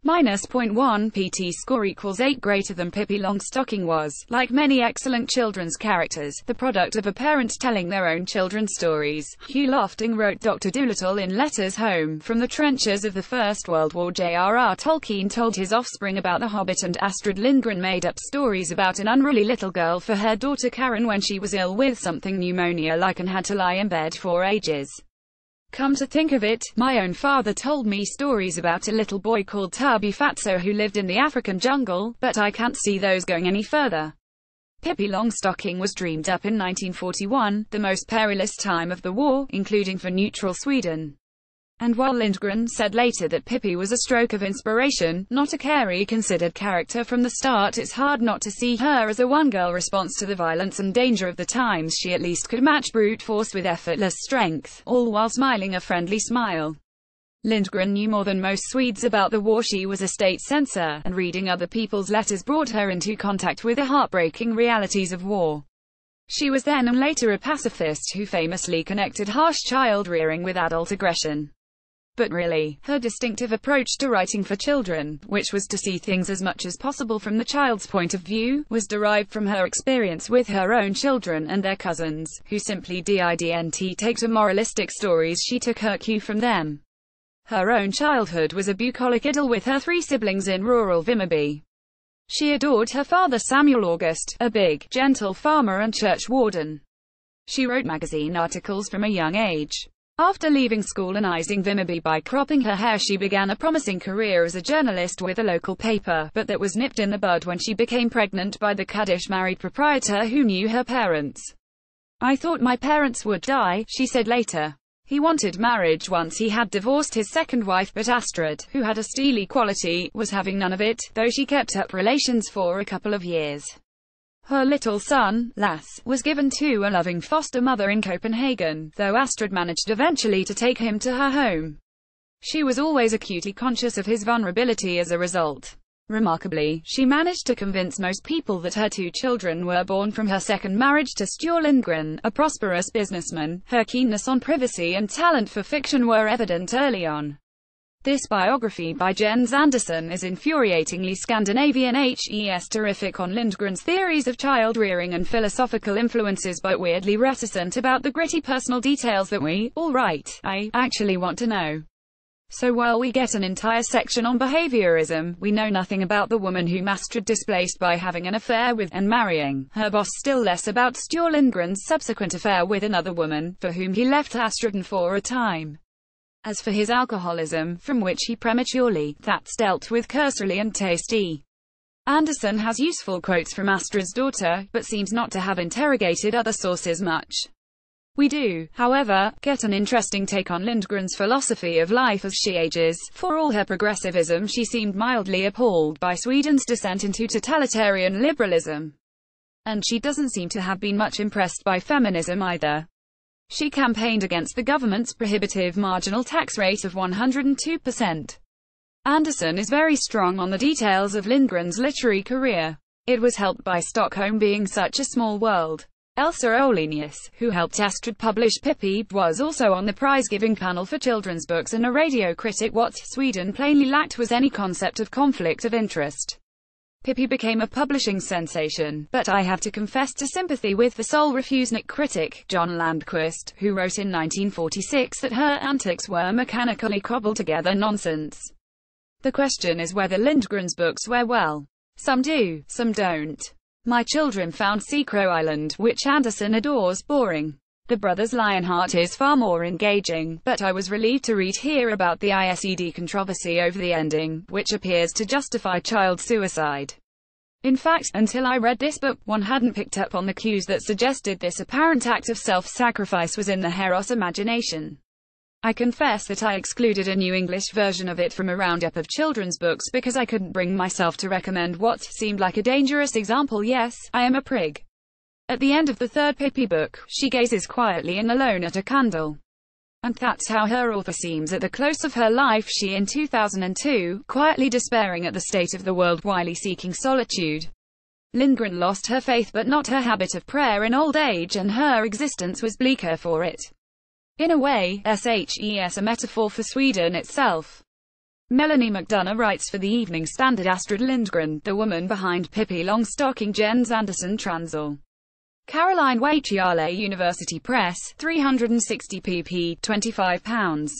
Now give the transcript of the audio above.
-0.1 PT score equals 8 greater than Pippi Longstocking was, like many excellent children's characters, the product of a parent telling their own children's stories. Hugh Lofting wrote Dr. Dolittle in letters home from the trenches of the First World War. J.R.R. Tolkien told his offspring about The Hobbit, and Astrid Lindgren made up stories about an unruly little girl for her daughter Karen when she was ill with something pneumonia-like and had to lie in bed for ages. Come to think of it, my own father told me stories about a little boy called Tubby Fatso who lived in the African jungle, but I can't see those going any further. Pippi Longstocking was dreamed up in 1941, the most perilous time of the war, including for neutral Sweden. And while Lindgren said later that Pippi was a stroke of inspiration, not a Carey-considered character from the start, it's hard not to see her as a one-girl response to the violence and danger of the times. She at least could match brute force with effortless strength, all while smiling a friendly smile. Lindgren knew more than most Swedes about the war. She was a state censor, and reading other people's letters brought her into contact with the heartbreaking realities of war. She was then and later a pacifist who famously connected harsh child rearing with adult aggression. But really, her distinctive approach to writing for children, which was to see things as much as possible from the child's point of view, was derived from her experience with her own children and their cousins, who simply didn't take to moralistic stories. She took her cue from them. Her own childhood was a bucolic idyll with her 3 siblings in rural Vimmerby. She adored her father Samuel August, a big, gentle farmer and church warden. She wrote magazine articles from a young age. After leaving school and easing Vimmerby by cropping her hair, she began a promising career as a journalist with a local paper, but that was nipped in the bud when she became pregnant by the Kaddish married proprietor who knew her parents. "I thought my parents would die," she said later. He wanted marriage once he had divorced his second wife, but Astrid, who had a steely quality, was having none of it, though she kept up relations for a couple of years. Her little son, Lasse, was given to a loving foster mother in Copenhagen, though Astrid managed eventually to take him to her home. She was always acutely conscious of his vulnerability as a result. Remarkably, she managed to convince most people that her 2 children were born from her second marriage to Sture Lindgren, a prosperous businessman. Her keenness on privacy and talent for fiction were evident early on. This biography by Jens Andersen is infuriatingly Scandinavian, terrific on Lindgren's theories of child rearing and philosophical influences, but weirdly reticent about the gritty personal details that I actually want to know. So while we get an entire section on behaviorism, we know nothing about the woman whom Astrid displaced by having an affair with, and marrying, her boss. Still less about Sture Lindgren's subsequent affair with another woman, for whom he left Astrid and for a time. As for his alcoholism, from which he prematurely, that's dealt with cursorily and tasty. Andersen has useful quotes from Astrid's daughter, but seems not to have interrogated other sources much. We do, however, get an interesting take on Lindgren's philosophy of life as she ages. For all her progressivism, she seemed mildly appalled by Sweden's descent into totalitarian liberalism. And she doesn't seem to have been much impressed by feminism either. She campaigned against the government's prohibitive marginal tax rate of 102%. Andersen is very strong on the details of Lindgren's literary career. It was helped by Stockholm being such a small world. Elsa Olenius, who helped Astrid publish Pippi, was also on the prize-giving panel for children's books and a radio critic. What Sweden plainly lacked was any concept of conflict of interest. Pippi became a publishing sensation, but I have to confess to sympathy with the sole refusnik critic, John Landquist, who wrote in 1946 that her antics were mechanically cobbled-together nonsense. The question is whether Lindgren's books wear well. Some do, some don't. My children found Seacrow Island, which Andersen adores, boring. The Brothers Lionheart is far more engaging, but I was relieved to read here about the ISED controversy over the ending, which appears to justify child suicide. In fact, until I read this book, one hadn't picked up on the cues that suggested this apparent act of self-sacrifice was in the Heros imagination. I confess that I excluded a New English version of it from a roundup of children's books because I couldn't bring myself to recommend what seemed like a dangerous example. Yes, I am a prig. At the end of the 3rd Pippi book, she gazes quietly and alone at a candle. And that's how her author seems at the close of her life. She in 2002, quietly despairing at the state of the world, while seeking solitude. Lindgren lost her faith but not her habit of prayer in old age, and her existence was bleaker for it. In a way, SHES a metaphor for Sweden itself. Melanie McDonough writes for the Evening Standard. Astrid Lindgren, the woman behind Pippi Longstocking. Jens Anderson Transl. Caroline Waichiale, University Press, 360 pp. £25.